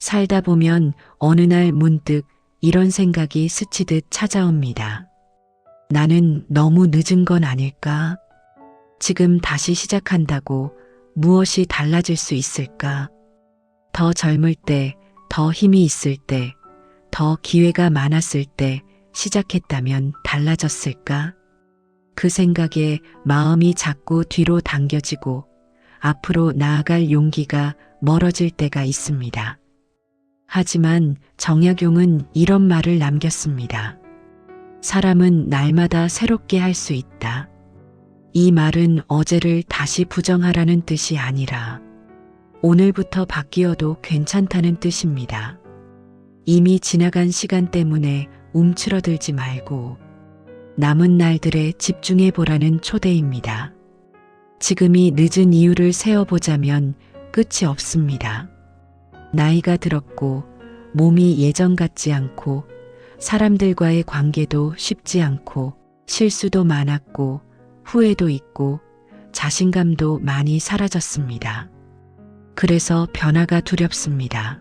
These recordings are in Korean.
살다 보면 어느 날 문득 이런 생각이 스치듯 찾아옵니다. 나는 너무 늦은 건 아닐까? 지금 다시 시작한다고 무엇이 달라질 수 있을까? 더 젊을 때, 더 힘이 있을 때, 더 기회가 많았을 때 시작했다면 달라졌을까? 그 생각에 마음이 자꾸 뒤로 당겨지고 앞으로 나아갈 용기가 멀어질 때가 있습니다. 하지만 정약용은 이런 말을 남겼습니다. 사람은 날마다 새롭게 할 수 있다. 이 말은 어제를 다시 부정하라는 뜻이 아니라 오늘부터 바뀌어도 괜찮다는 뜻입니다. 이미 지나간 시간 때문에 움츠러들지 말고 남은 날들에 집중해 보라는 초대입니다. 지금이 늦은 이유를 세어보자면 끝이 없습니다. 나이가 들었고 몸이 예전 같지 않고 사람들과의 관계도 쉽지 않고 실수도 많았고 후회도 있고 자신감도 많이 사라졌습니다. 그래서 변화가 두렵습니다.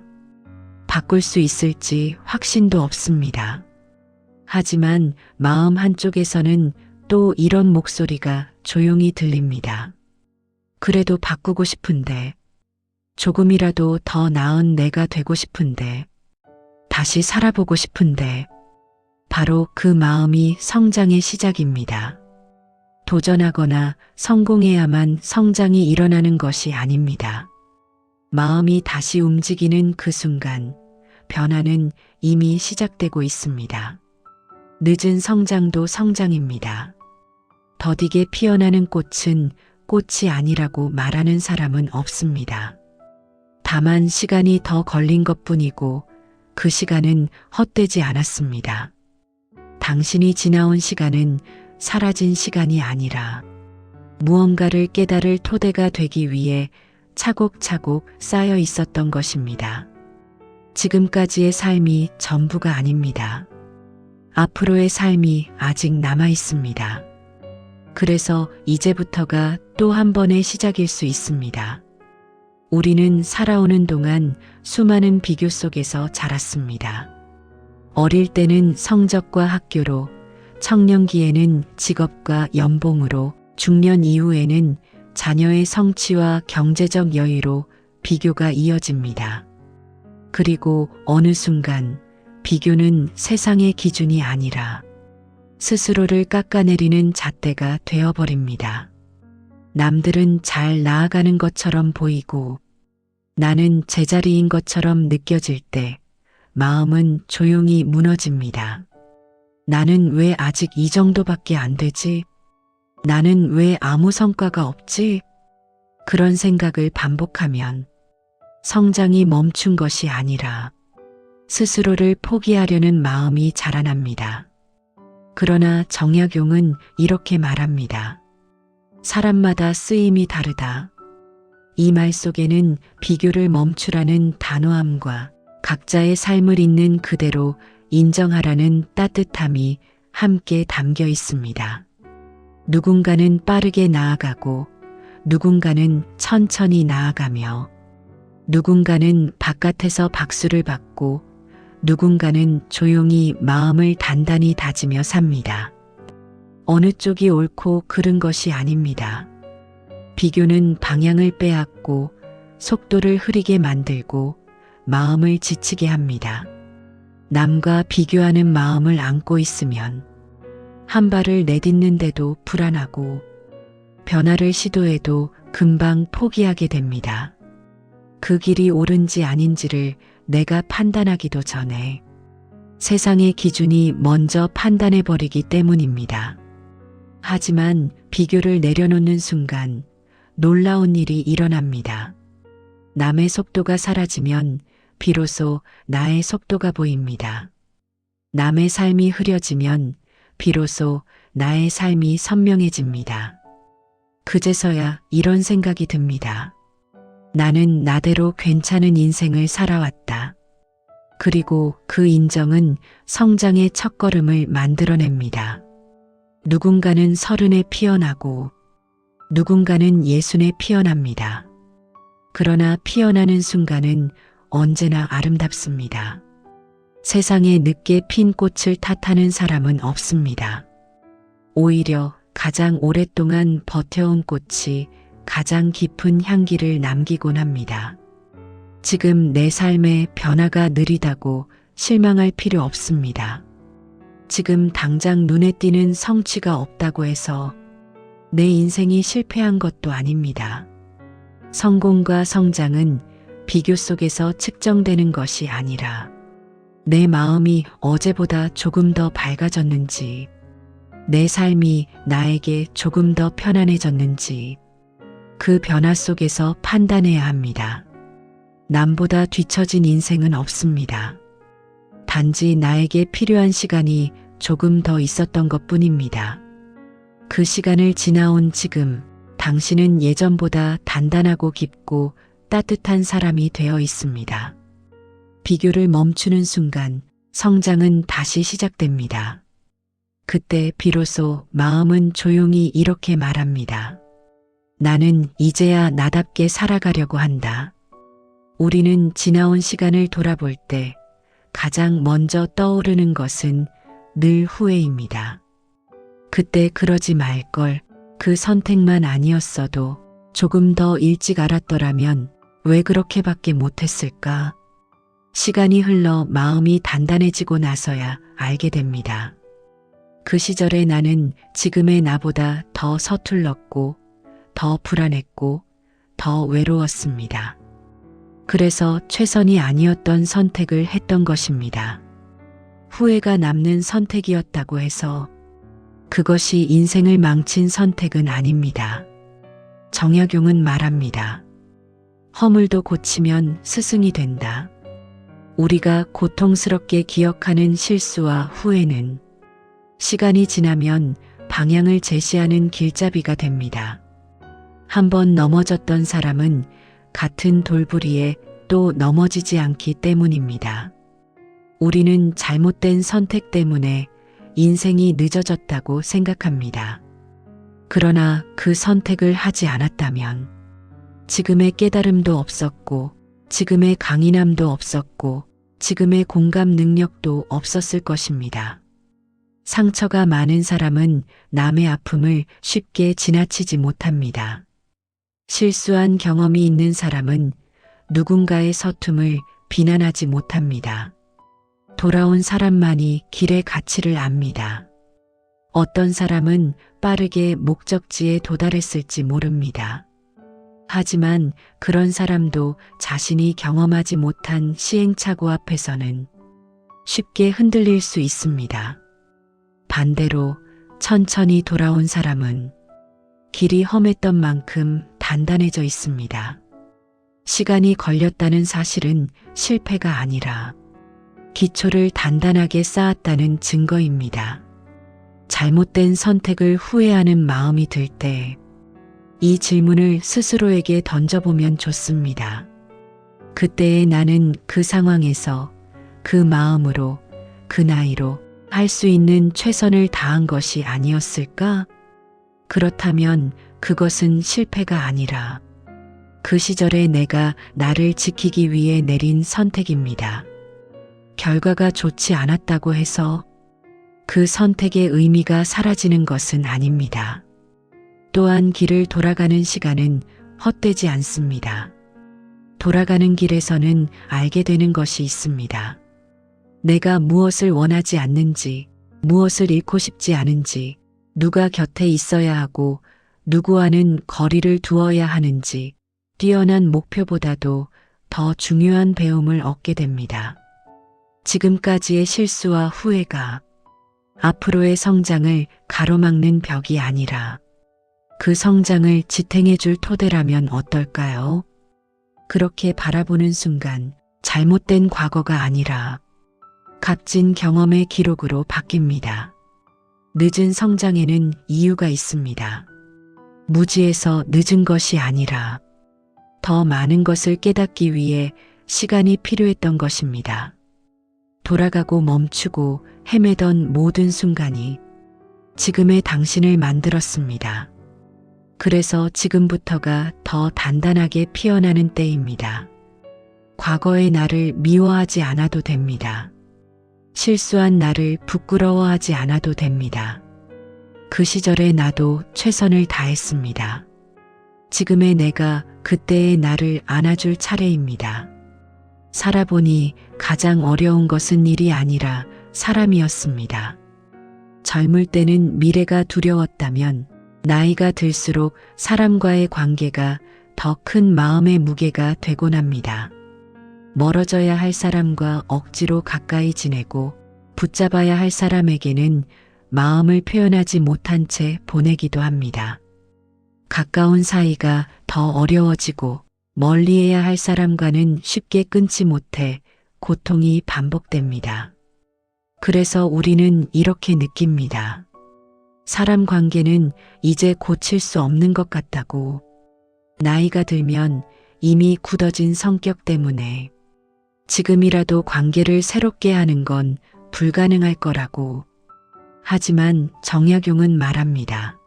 바꿀 수 있을지 확신도 없습니다. 하지만 마음 한쪽에서는 또 이런 목소리가 조용히 들립니다. 그래도 바꾸고 싶은데, 조금이라도 더 나은 내가 되고 싶은데, 다시 살아보고 싶은데, 바로 그 마음이 성장의 시작입니다. 도전하거나 성공해야만 성장이 일어나는 것이 아닙니다. 마음이 다시 움직이는 그 순간, 변화는 이미 시작되고 있습니다. 늦은 성장도 성장입니다. 더디게 피어나는 꽃은 꽃이 아니라고 말하는 사람은 없습니다. 다만 시간이 더 걸린 것뿐이고 그 시간은 헛되지 않았습니다. 당신이 지나온 시간은 사라진 시간이 아니라 무언가를 깨달을 토대가 되기 위해 차곡차곡 쌓여 있었던 것입니다. 지금까지의 삶이 전부가 아닙니다. 앞으로의 삶이 아직 남아 있습니다. 그래서 이제부터가 또 한 번의 시작일 수 있습니다. 우리는 살아오는 동안 수많은 비교 속에서 자랐습니다. 어릴 때는 성적과 학교로, 청년기에는 직업과 연봉으로, 중년 이후에는 자녀의 성취와 경제적 여유로 비교가 이어집니다. 그리고 어느 순간 비교는 세상의 기준이 아니라 스스로를 깎아내리는 잣대가 되어버립니다. 남들은 잘 나아가는 것처럼 보이고 나는 제자리인 것처럼 느껴질 때 마음은 조용히 무너집니다. 나는 왜 아직 이 정도밖에 안 되지? 나는 왜 아무 성과가 없지? 그런 생각을 반복하면 성장이 멈춘 것이 아니라 스스로를 포기하려는 마음이 자라납니다. 그러나 정약용은 이렇게 말합니다. 사람마다 쓰임이 다르다. 이 말 속에는 비교를 멈추라는 단호함과 각자의 삶을 있는 그대로 인정하라는 따뜻함이 함께 담겨 있습니다. 누군가는 빠르게 나아가고 누군가는 천천히 나아가며 누군가는 바깥에서 박수를 받고 누군가는 조용히 마음을 단단히 다지며 삽니다. 어느 쪽이 옳고 그른 것이 아닙니다. 비교는 방향을 빼앗고 속도를 흐리게 만들고 마음을 지치게 합니다. 남과 비교하는 마음을 안고 있으면 한 발을 내딛는데도 불안하고 변화를 시도해도 금방 포기하게 됩니다. 그 길이 옳은지 아닌지를 내가 판단하기도 전에 세상의 기준이 먼저 판단해버리기 때문입니다. 하지만 비교를 내려놓는 순간 놀라운 일이 일어납니다. 남의 속도가 사라지면 비로소 나의 속도가 보입니다. 남의 삶이 흐려지면 비로소 나의 삶이 선명해집니다. 그제서야 이런 생각이 듭니다. 나는 나대로 괜찮은 인생을 살아왔다. 그리고 그 인정은 성장의 첫걸음을 만들어냅니다. 누군가는 30에 피어나고 누군가는 60에 피어납니다. 그러나 피어나는 순간은 언제나 아름답습니다. 세상에 늦게 핀 꽃을 탓하는 사람은 없습니다. 오히려 가장 오랫동안 버텨온 꽃이 가장 깊은 향기를 남기곤 합니다. 지금 내 삶의 변화가 느리다고 실망할 필요 없습니다. 지금 당장 눈에 띄는 성취가 없다고 해서 내 인생이 실패한 것도 아닙니다. 성공과 성장은 비교 속에서 측정되는 것이 아니라 내 마음이 어제보다 조금 더 밝아졌는지, 내 삶이 나에게 조금 더 편안해졌는지 그 변화 속에서 판단해야 합니다. 남보다 뒤처진 인생은 없습니다. 단지 나에게 필요한 시간이 조금 더 있었던 것뿐입니다. 그 시간을 지나온 지금 당신은 예전보다 단단하고 깊고 따뜻한 사람이 되어 있습니다. 비교를 멈추는 순간 성장은 다시 시작됩니다. 그때 비로소 마음은 조용히 이렇게 말합니다. 나는 이제야 나답게 살아가려고 한다. 우리는 지나온 시간을 돌아볼 때 가장 먼저 떠오르는 것은 늘 후회입니다. 그때 그러지 말걸, 그 선택만 아니었어도 조금 더 일찍 알았더라면 왜 그렇게밖에 못했을까? 시간이 흘러 마음이 단단해지고 나서야 알게 됩니다. 그 시절의 나는 지금의 나보다 더 서툴렀고, 더 불안했고, 더 외로웠습니다. 그래서 최선이 아니었던 선택을 했던 것입니다. 후회가 남는 선택이었다고 해서 그것이 인생을 망친 선택은 아닙니다. 정약용은 말합니다. 허물도 고치면 스승이 된다. 우리가 고통스럽게 기억하는 실수와 후회는 시간이 지나면 방향을 제시하는 길잡이가 됩니다. 한번 넘어졌던 사람은 같은 돌부리에 또 넘어지지 않기 때문입니다. 우리는 잘못된 선택 때문에 인생이 늦어졌다고 생각합니다. 그러나 그 선택을 하지 않았다면 지금의 깨달음도 없었고, 지금의 강인함도 없었고, 지금의 공감 능력도 없었을 것입니다. 상처가 많은 사람은 남의 아픔을 쉽게 지나치지 못합니다. 실수한 경험이 있는 사람은 누군가의 서툼을 비난하지 못합니다. 돌아온 사람만이 길의 가치를 압니다. 어떤 사람은 빠르게 목적지에 도달했을지 모릅니다. 하지만 그런 사람도 자신이 경험하지 못한 시행착오 앞에서는 쉽게 흔들릴 수 있습니다. 반대로 천천히 돌아온 사람은 길이 험했던 만큼 단단해져 있습니다. 시간이 걸렸다는 사실은 실패가 아니라 기초를 단단하게 쌓았다는 증거입니다. 잘못된 선택을 후회하는 마음이 들 때 이 질문을 스스로에게 던져보면 좋습니다. 그때의 나는 그 상황에서 그 마음으로 그 나이로 할 수 있는 최선을 다한 것이 아니었을까? 그렇다면 그것은 실패가 아니라 그 시절의 내가 나를 지키기 위해 내린 선택입니다. 결과가 좋지 않았다고 해서 그 선택의 의미가 사라지는 것은 아닙니다. 또한 길을 돌아가는 시간은 헛되지 않습니다. 돌아가는 길에서는 알게 되는 것이 있습니다. 내가 무엇을 원하지 않는지, 무엇을 잃고 싶지 않은지, 누가 곁에 있어야 하고 누구와는 거리를 두어야 하는지, 뛰어난 목표보다도 더 중요한 배움을 얻게 됩니다. 지금까지의 실수와 후회가 앞으로의 성장을 가로막는 벽이 아니라 그 성장을 지탱해 줄 토대라면 어떨까요? 그렇게 바라보는 순간 잘못된 과거가 아니라 값진 경험의 기록으로 바뀝니다. 늦은 성장에는 이유가 있습니다. 무지해서 늦은 것이 아니라 더 많은 것을 깨닫기 위해 시간이 필요했던 것입니다. 돌아가고 멈추고 헤매던 모든 순간이 지금의 당신을 만들었습니다. 그래서 지금부터가 더 단단하게 피어나는 때입니다. 과거의 나를 미워하지 않아도 됩니다. 실수한 나를 부끄러워하지 않아도 됩니다. 그 시절의 나도 최선을 다했습니다. 지금의 내가 그때의 나를 안아줄 차례입니다. 살아보니 가장 어려운 것은 일이 아니라 사람이었습니다. 젊을 때는 미래가 두려웠다면 나이가 들수록 사람과의 관계가 더 큰 마음의 무게가 되곤 합니다. 멀어져야 할 사람과 억지로 가까이 지내고 붙잡아야 할 사람에게는 마음을 표현하지 못한 채 보내기도 합니다. 가까운 사이가 더 어려워지고 멀리해야 할 사람과는 쉽게 끊지 못해 고통이 반복됩니다. 그래서 우리는 이렇게 느낍니다. 사람 관계는 이제 고칠 수 없는 것 같다고. 나이가 들면 이미 굳어진 성격 때문에 지금이라도 관계를 새롭게 하는 건 불가능할 거라고. 하지만 정약용은 말합니다.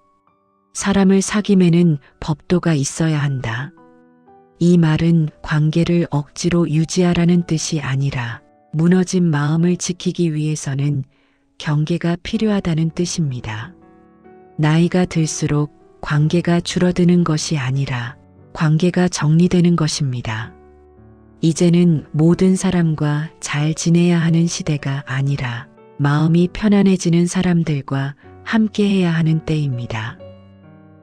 사람을 사귐에는 법도가 있어야 한다. 이 말은 관계를 억지로 유지하라는 뜻이 아니라 무너진 마음을 지키기 위해서는 경계가 필요하다는 뜻입니다. 나이가 들수록 관계가 줄어드는 것이 아니라 관계가 정리되는 것입니다. 이제는 모든 사람과 잘 지내야 하는 시대가 아니라 마음이 편안해지는 사람들과 함께해야 하는 때입니다.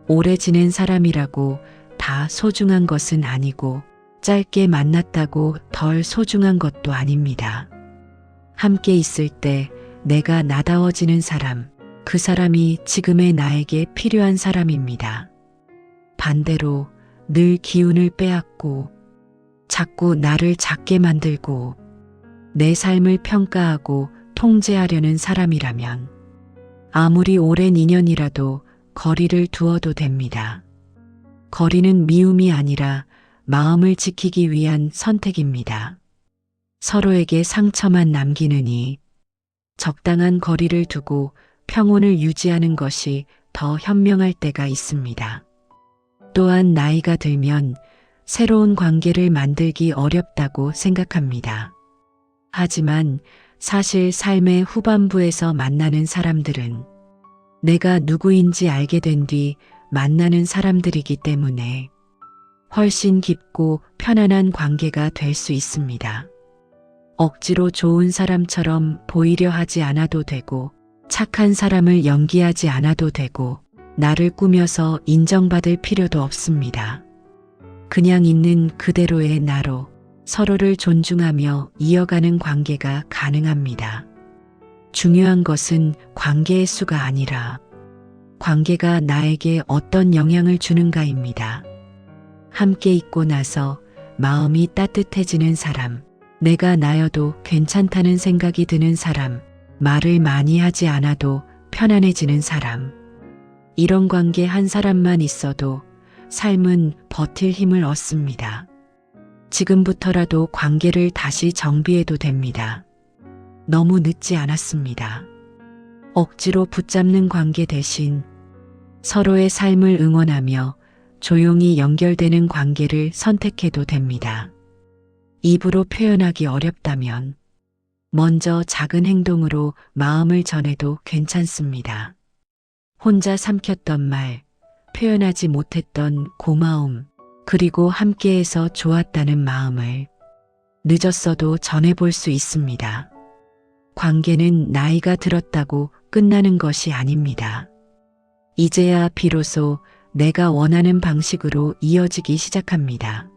오래 지낸 사람이라고 다 소중한 것은 아니고 짧게 만났다고 덜 소중한 것도 아닙니다. 함께 있을 때 내가 나다워지는 사람, 그 사람이 지금의 나에게 필요한 사람입니다. 반대로 늘 기운을 빼앗고 자꾸 나를 작게 만들고 내 삶을 평가하고 통제하려는 사람이라면 아무리 오랜 인연이라도 거리를 두어도 됩니다. 거리는 미움이 아니라 마음을 지키기 위한 선택입니다. 서로에게 상처만 남기느니 적당한 거리를 두고 평온을 유지하는 것이 더 현명할 때가 있습니다. 또한 나이가 들면 새로운 관계를 만들기 어렵다고 생각합니다. 하지만 사실 삶의 후반부에서 만나는 사람들은 내가 누구인지 알게 된 뒤 만나는 사람들이기 때문에 훨씬 깊고 편안한 관계가 될 수 있습니다. 억지로 좋은 사람처럼 보이려 하지 않아도 되고 착한 사람을 연기하지 않아도 되고 나를 꾸며서 인정받을 필요도 없습니다. 그냥 있는 그대로의 나로 서로를 존중하며 이어가는 관계가 가능합니다. 중요한 것은 관계의 수가 아니라 관계가 나에게 어떤 영향을 주는가입니다. 함께 있고 나서 마음이 따뜻해지는 사람, 내가 나여도 괜찮다는 생각이 드는 사람, 말을 많이 하지 않아도 편안해지는 사람. 이런 관계 한 사람만 있어도 삶은 버틸 힘을 얻습니다. 지금부터라도 관계를 다시 정비해도 됩니다. 너무 늦지 않았습니다. 억지로 붙잡는 관계 대신 서로의 삶을 응원하며 조용히 연결되는 관계를 선택해도 됩니다. 입으로 표현하기 어렵다면 먼저 작은 행동으로 마음을 전해도 괜찮습니다. 혼자 삼켰던 말, 표현하지 못했던 고마움, 그리고 함께해서 좋았다는 마음을 늦었어도 전해볼 수 있습니다. 관계는 나이가 들었다고 끝나는 것이 아닙니다. 이제야 비로소 내가 원하는 방식으로 이어지기 시작합니다.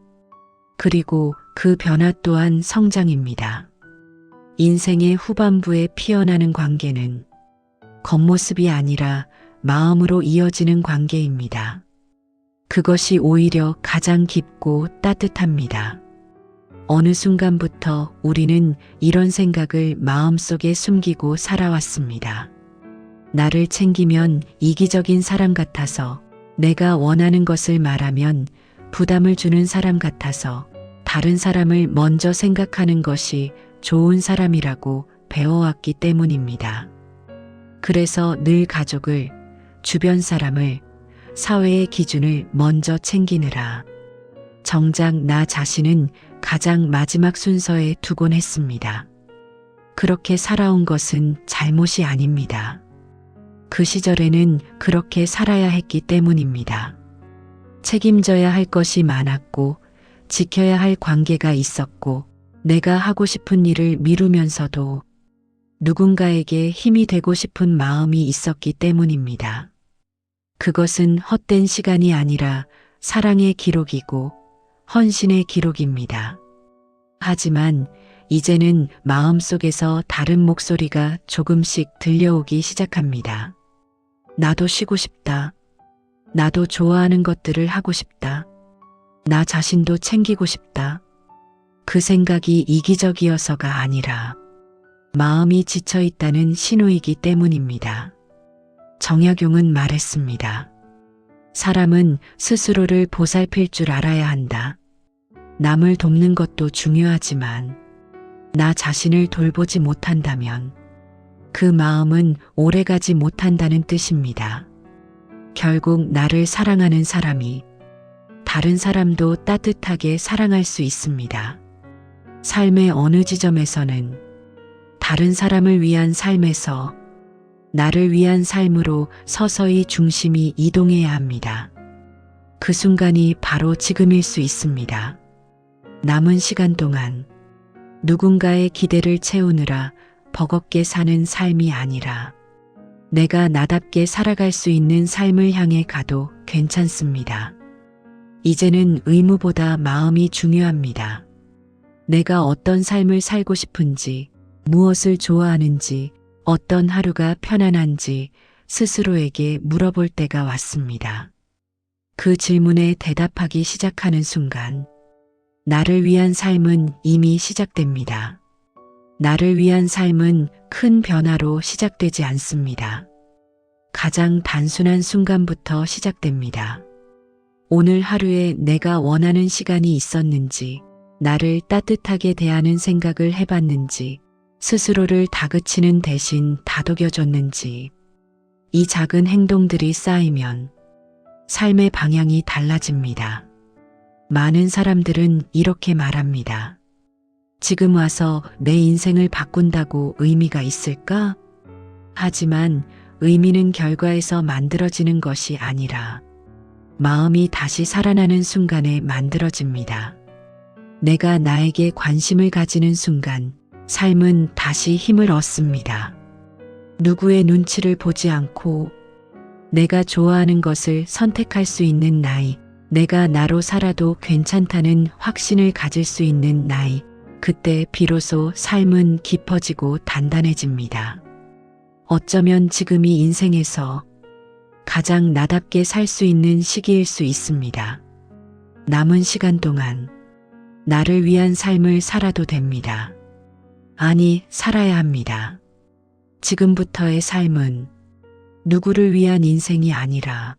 그리고 그 변화 또한 성장입니다. 인생의 후반부에 피어나는 관계는 겉모습이 아니라 마음으로 이어지는 관계입니다. 그것이 오히려 가장 깊고 따뜻합니다. 어느 순간부터 우리는 이런 생각을 마음속에 숨기고 살아왔습니다. 나를 챙기면 이기적인 사람 같아서, 내가 원하는 것을 말하면 부담을 주는 사람 같아서, 다른 사람을 먼저 생각하는 것이 좋은 사람이라고 배워왔기 때문입니다. 그래서 늘 가족을, 주변 사람을, 사회의 기준을 먼저 챙기느라 정작 나 자신은 가장 마지막 순서에 두곤 했습니다. 그렇게 살아온 것은 잘못이 아닙니다. 그 시절에는 그렇게 살아야 했기 때문입니다. 책임져야 할 것이 많았고 지켜야 할 관계가 있었고 내가 하고 싶은 일을 미루면서도 누군가에게 힘이 되고 싶은 마음이 있었기 때문입니다. 그것은 헛된 시간이 아니라 사랑의 기록이고 헌신의 기록입니다. 하지만 이제는 마음속에서 다른 목소리가 조금씩 들려오기 시작합니다. 나도 쉬고 싶다. 나도 좋아하는 것들을 하고 싶다. 나 자신도 챙기고 싶다. 그 생각이 이기적이어서가 아니라 마음이 지쳐 있다는 신호이기 때문입니다. 정약용은 말했습니다. 사람은 스스로를 보살필 줄 알아야 한다. 남을 돕는 것도 중요하지만 나 자신을 돌보지 못한다면 그 마음은 오래가지 못한다는 뜻입니다. 결국 나를 사랑하는 사람이 다른 사람도 따뜻하게 사랑할 수 있습니다. 삶의 어느 지점에서는 다른 사람을 위한 삶에서 나를 위한 삶으로 서서히 중심이 이동해야 합니다. 그 순간이 바로 지금일 수 있습니다. 남은 시간 동안 누군가의 기대를 채우느라 버겁게 사는 삶이 아니라 내가 나답게 살아갈 수 있는 삶을 향해 가도 괜찮습니다. 이제는 의무보다 마음이 중요합니다. 내가 어떤 삶을 살고 싶은지, 무엇을 좋아하는지, 어떤 하루가 편안한지 스스로에게 물어볼 때가 왔습니다. 그 질문에 대답하기 시작하는 순간 나를 위한 삶은 이미 시작됩니다. 나를 위한 삶은 큰 변화로 시작되지 않습니다. 가장 단순한 순간부터 시작됩니다. 오늘 하루에 내가 원하는 시간이 있었는지, 나를 따뜻하게 대하는 생각을 해봤는지, 스스로를 다그치는 대신 다독여줬는지, 이 작은 행동들이 쌓이면 삶의 방향이 달라집니다. 많은 사람들은 이렇게 말합니다. 지금 와서 내 인생을 바꾼다고 의미가 있을까? 하지만 의미는 결과에서 만들어지는 것이 아니라 마음이 다시 살아나는 순간에 만들어집니다. 내가 나에게 관심을 가지는 순간 삶은 다시 힘을 얻습니다. 누구의 눈치를 보지 않고 내가 좋아하는 것을 선택할 수 있는 나이, 내가 나로 살아도 괜찮다는 확신을 가질 수 있는 나이, 그때 비로소 삶은 깊어지고 단단해집니다. 어쩌면 지금이 인생에서 가장 나답게 살 수 있는 시기일 수 있습니다. 남은 시간 동안 나를 위한 삶을 살아도 됩니다. 아니, 살아야 합니다. 지금부터의 삶은 누구를 위한 인생이 아니라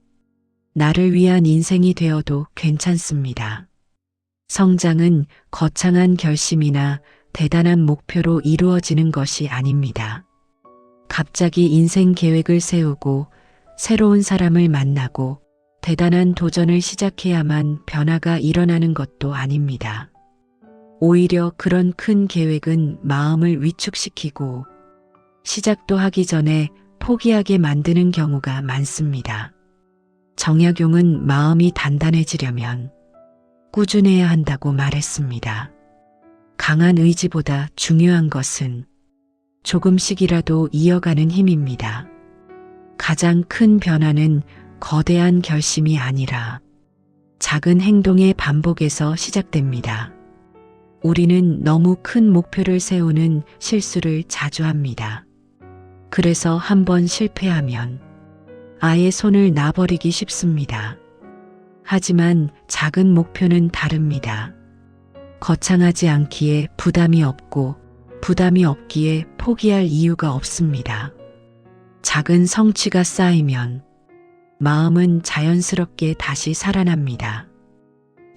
나를 위한 인생이 되어도 괜찮습니다. 성장은 거창한 결심이나 대단한 목표로 이루어지는 것이 아닙니다. 갑자기 인생 계획을 세우고 새로운 사람을 만나고 대단한 도전을 시작해야만 변화가 일어나는 것도 아닙니다. 오히려 그런 큰 계획은 마음을 위축시키고 시작도 하기 전에 포기하게 만드는 경우가 많습니다. 정약용은 마음이 단단해지려면 꾸준해야 한다고 말했습니다. 강한 의지보다 중요한 것은 조금씩이라도 이어가는 힘입니다. 가장 큰 변화는 거대한 결심이 아니라 작은 행동의 반복에서 시작됩니다. 우리는 너무 큰 목표를 세우는 실수를 자주 합니다. 그래서 한번 실패하면 아예 손을 놔버리기 쉽습니다. 하지만 작은 목표는 다릅니다. 거창하지 않기에 부담이 없고 부담이 없기에 포기할 이유가 없습니다. 작은 성취가 쌓이면 마음은 자연스럽게 다시 살아납니다.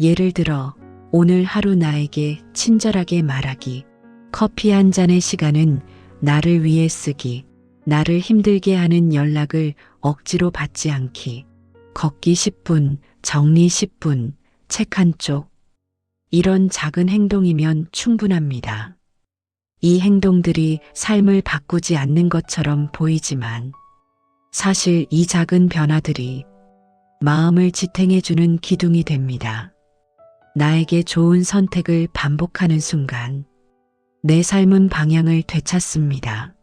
예를 들어 오늘 하루 나에게 친절하게 말하기, 커피 한 잔의 시간은 나를 위해 쓰기, 나를 힘들게 하는 연락을 억지로 받지 않기, 걷기 10분, 정리 10분, 책 한 쪽. 이런 작은 행동이면 충분합니다. 이 행동들이 삶을 바꾸지 않는 것처럼 보이지만 사실 이 작은 변화들이 마음을 지탱해주는 기둥이 됩니다. 나에게 좋은 선택을 반복하는 순간 내 삶은 방향을 되찾습니다.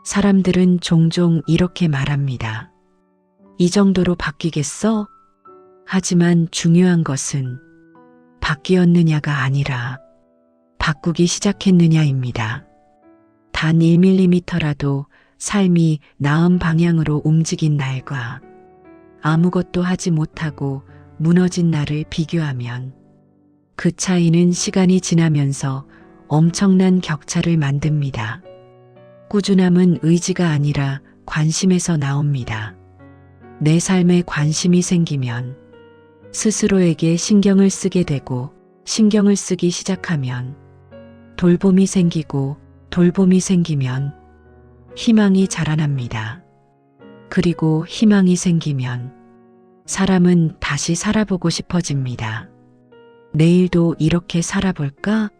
사람들은 종종 이렇게 말합니다. 이 정도로 바뀌겠어? 하지만 중요한 것은 바뀌었느냐가 아니라 바꾸기 시작했느냐입니다. 단 1mm라도 삶이 나은 방향으로 움직인 날과 아무것도 하지 못하고 무너진 날을 비교하면 그 차이는 시간이 지나면서 엄청난 격차를 만듭니다. 꾸준함은 의지가 아니라 관심에서 나옵니다. 내 삶에 관심이 생기면 스스로에게 신경을 쓰게 되고 신경을 쓰기 시작하면 돌봄이 생기고 돌봄이 생기면 희망이 자라납니다. 그리고 희망이 생기면 사람은 다시 살아보고 싶어집니다. 내일도 이렇게 살아볼까?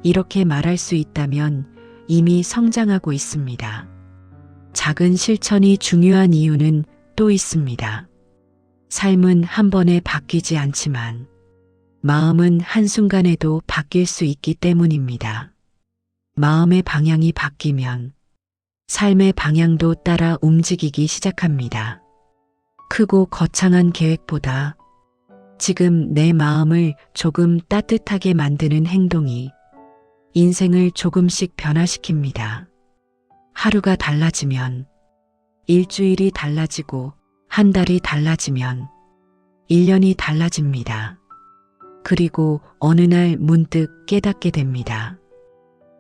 이렇게 말할 수 있다면 이미 성장하고 있습니다. 작은 실천이 중요한 이유는 또 있습니다. 삶은 한 번에 바뀌지 않지만 마음은 한순간에도 바뀔 수 있기 때문입니다. 마음의 방향이 바뀌면 삶의 방향도 따라 움직이기 시작합니다. 크고 거창한 계획보다 지금 내 마음을 조금 따뜻하게 만드는 행동이 인생을 조금씩 변화시킵니다. 하루가 달라지면 일주일이 달라지고 한 달이 달라지면 1년이 달라집니다. 그리고 어느 날 문득 깨닫게 됩니다.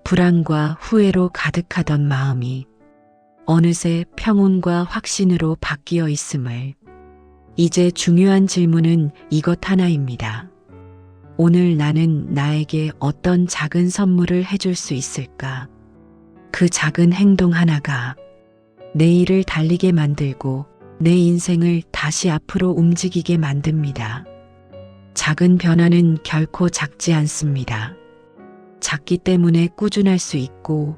불안과 후회로 가득하던 마음이 어느새 평온과 확신으로 바뀌어 있음을. 이제 중요한 질문은 이것 하나입니다. 오늘 나는 나에게 어떤 작은 선물을 해줄 수 있을까? 그 작은 행동 하나가 내일을 달리게 만들고 내 인생을 다시 앞으로 움직이게 만듭니다. 작은 변화는 결코 작지 않습니다. 작기 때문에 꾸준할 수 있고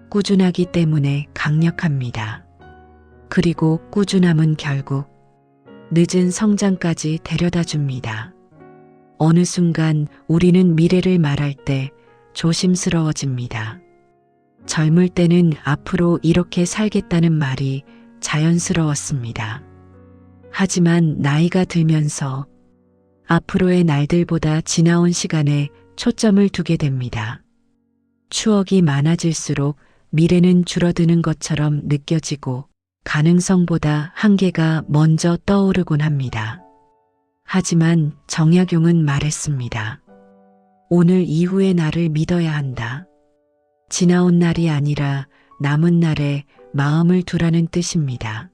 꾸준하기 때문에 강력합니다. 그리고 꾸준함은 결국 늦은 성장까지 데려다 줍니다. 어느 순간 우리는 미래를 말할 때 조심스러워집니다. 젊을 때는 앞으로 이렇게 살겠다는 말이 자연스러웠습니다. 하지만 나이가 들면서 앞으로의 날들보다 지나온 시간에 초점을 두게 됩니다. 추억이 많아질수록 미래는 줄어드는 것처럼 느껴지고 가능성보다 한계가 먼저 떠오르곤 합니다. 하지만 정약용은 말했습니다. 오늘 이후의 나를 믿어야 한다. 지나온 날이 아니라 남은 날에 마음을 두라는 뜻입니다.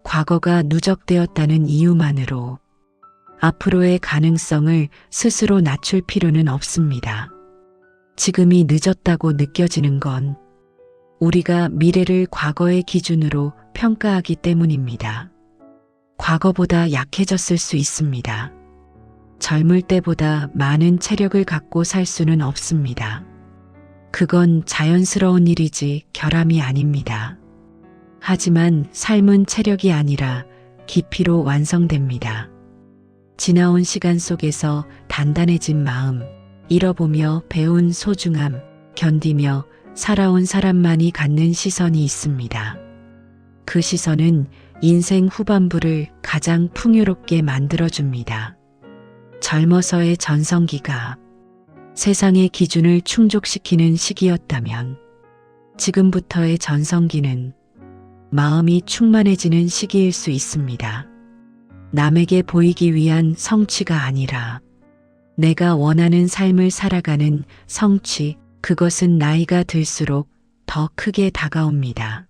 과거가 누적되었다는 이유만으로 앞으로의 가능성을 스스로 낮출 필요는 없습니다. 지금이 늦었다고 느껴지는 건 우리가 미래를 과거의 기준으로 평가하기 때문입니다. 과거보다 약해졌을 수 있습니다. 젊을 때보다 많은 체력을 갖고 살 수는 없습니다. 그건 자연스러운 일이지 결함이 아닙니다. 하지만 삶은 체력이 아니라 깊이로 완성됩니다. 지나온 시간 속에서 단단해진 마음, 잃어보며 배운 소중함, 견디며 살아온 사람만이 갖는 시선이 있습니다. 그 시선은 인생 후반부를 가장 풍요롭게 만들어줍니다. 젊어서의 전성기가 세상의 기준을 충족시키는 시기였다면 지금부터의 전성기는 마음이 충만해지는 시기일 수 있습니다. 남에게 보이기 위한 성취가 아니라 내가 원하는 삶을 살아가는 성취, 그것은 나이가 들수록 더 크게 다가옵니다.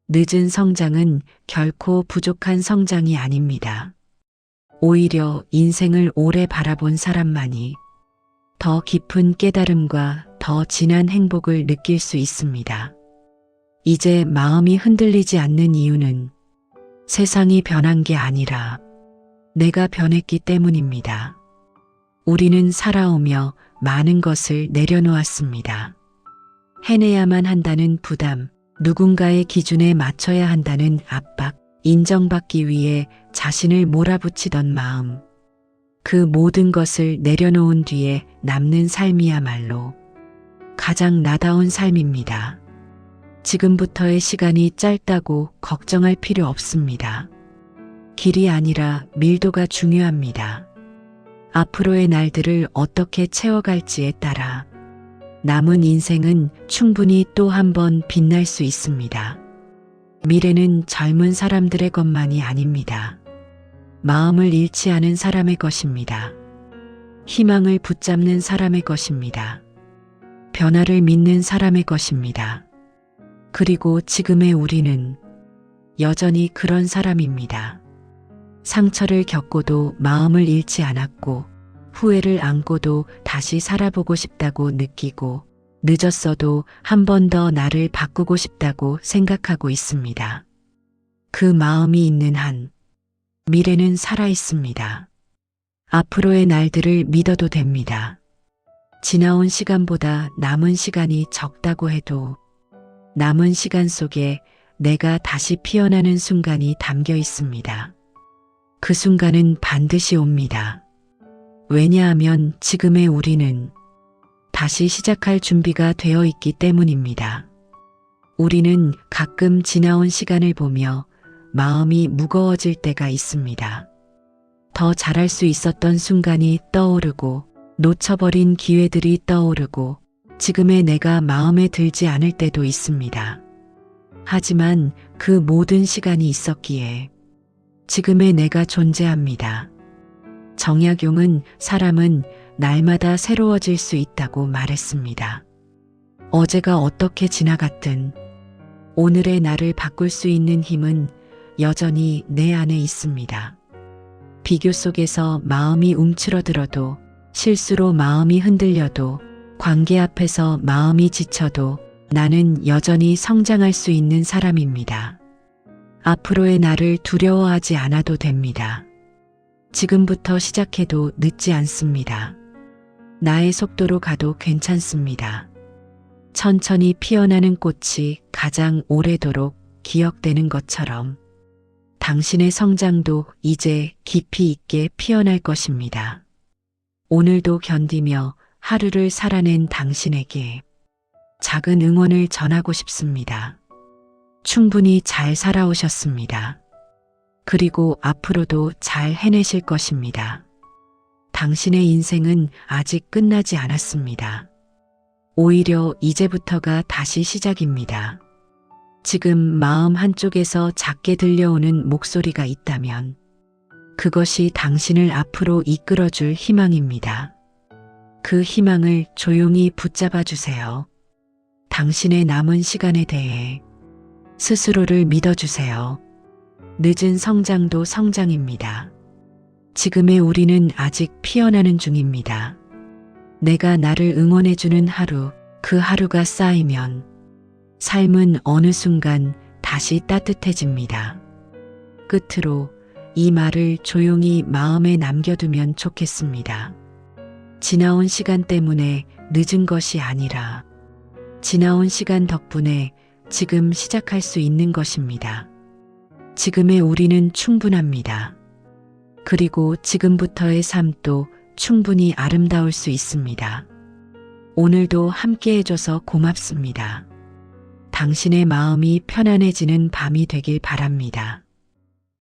늦은 성장은 결코 부족한 성장이 아닙니다. 오히려 인생을 오래 바라본 사람만이 더 깊은 깨달음과 더 진한 행복을 느낄 수 있습니다. 이제 마음이 흔들리지 않는 이유는 세상이 변한 게 아니라 내가 변했기 때문입니다. 우리는 살아오며 많은 것을 내려놓았습니다. 해내야만 한다는 부담, 누군가의 기준에 맞춰야 한다는 압박, 인정받기 위해 자신을 몰아붙이던 마음. 그 모든 것을 내려놓은 뒤에 남는 삶이야말로 가장 나다운 삶입니다. 지금부터의 시간이 짧다고 걱정할 필요 없습니다. 길이 아니라 밀도가 중요합니다. 앞으로의 날들을 어떻게 채워갈지에 따라 남은 인생은 충분히 또 한 번 빛날 수 있습니다. 미래는 젊은 사람들의 것만이 아닙니다. 마음을 잃지 않은 사람의 것입니다. 희망을 붙잡는 사람의 것입니다. 변화를 믿는 사람의 것입니다. 그리고 지금의 우리는 여전히 그런 사람입니다. 상처를 겪고도 마음을 잃지 않았고 후회를 안고도 다시 살아보고 싶다고 느끼고 늦었어도 한 번 더 나를 바꾸고 싶다고 생각하고 있습니다. 그 마음이 있는 한 미래는 살아 있습니다. 앞으로의 날들을 믿어도 됩니다. 지나온 시간보다 남은 시간이 적다고 해도 남은 시간 속에 내가 다시 피어나는 순간이 담겨 있습니다. 그 순간은 반드시 옵니다. 왜냐하면 지금의 우리는 다시 시작할 준비가 되어 있기 때문입니다. 우리는 가끔 지나온 시간을 보며 마음이 무거워질 때가 있습니다. 더 잘할 수 있었던 순간이 떠오르고 놓쳐버린 기회들이 떠오르고 지금의 내가 마음에 들지 않을 때도 있습니다. 하지만 그 모든 시간이 있었기에 지금의 내가 존재합니다. 정약용은 사람은 날마다 새로워질 수 있다고 말했습니다. 어제가 어떻게 지나갔든 오늘의 나를 바꿀 수 있는 힘은 여전히 내 안에 있습니다. 비교 속에서 마음이 움츠러들어도 실수로 마음이 흔들려도 관계 앞에서 마음이 지쳐도 나는 여전히 성장할 수 있는 사람입니다. 앞으로의 나를 두려워하지 않아도 됩니다. 지금부터 시작해도 늦지 않습니다. 나의 속도로 가도 괜찮습니다. 천천히 피어나는 꽃이 가장 오래도록 기억되는 것처럼 당신의 성장도 이제 깊이 있게 피어날 것입니다. 오늘도 견디며 하루를 살아낸 당신에게 작은 응원을 전하고 싶습니다. 충분히 잘 살아오셨습니다. 그리고 앞으로도 잘 해내실 것입니다. 당신의 인생은 아직 끝나지 않았습니다. 오히려 이제부터가 다시 시작입니다. 지금 마음 한쪽에서 작게 들려오는 목소리가 있다면 그것이 당신을 앞으로 이끌어줄 희망입니다. 그 희망을 조용히 붙잡아 주세요. 당신의 남은 시간에 대해 스스로를 믿어주세요. 늦은 성장도 성장입니다. 지금의 우리는 아직 피어나는 중입니다. 내가 나를 응원해주는 하루, 그 하루가 쌓이면 삶은 어느 순간 다시 따뜻해집니다. 끝으로 이 말을 조용히 마음에 남겨두면 좋겠습니다. 지나온 시간 때문에 늦은 것이 아니라 지나온 시간 덕분에 지금 시작할 수 있는 것입니다. 지금의 우리는 충분합니다. 그리고 지금부터의 삶도 충분히 아름다울 수 있습니다. 오늘도 함께 해줘서 고맙습니다. 당신의 마음이 편안해지는 밤이 되길 바랍니다.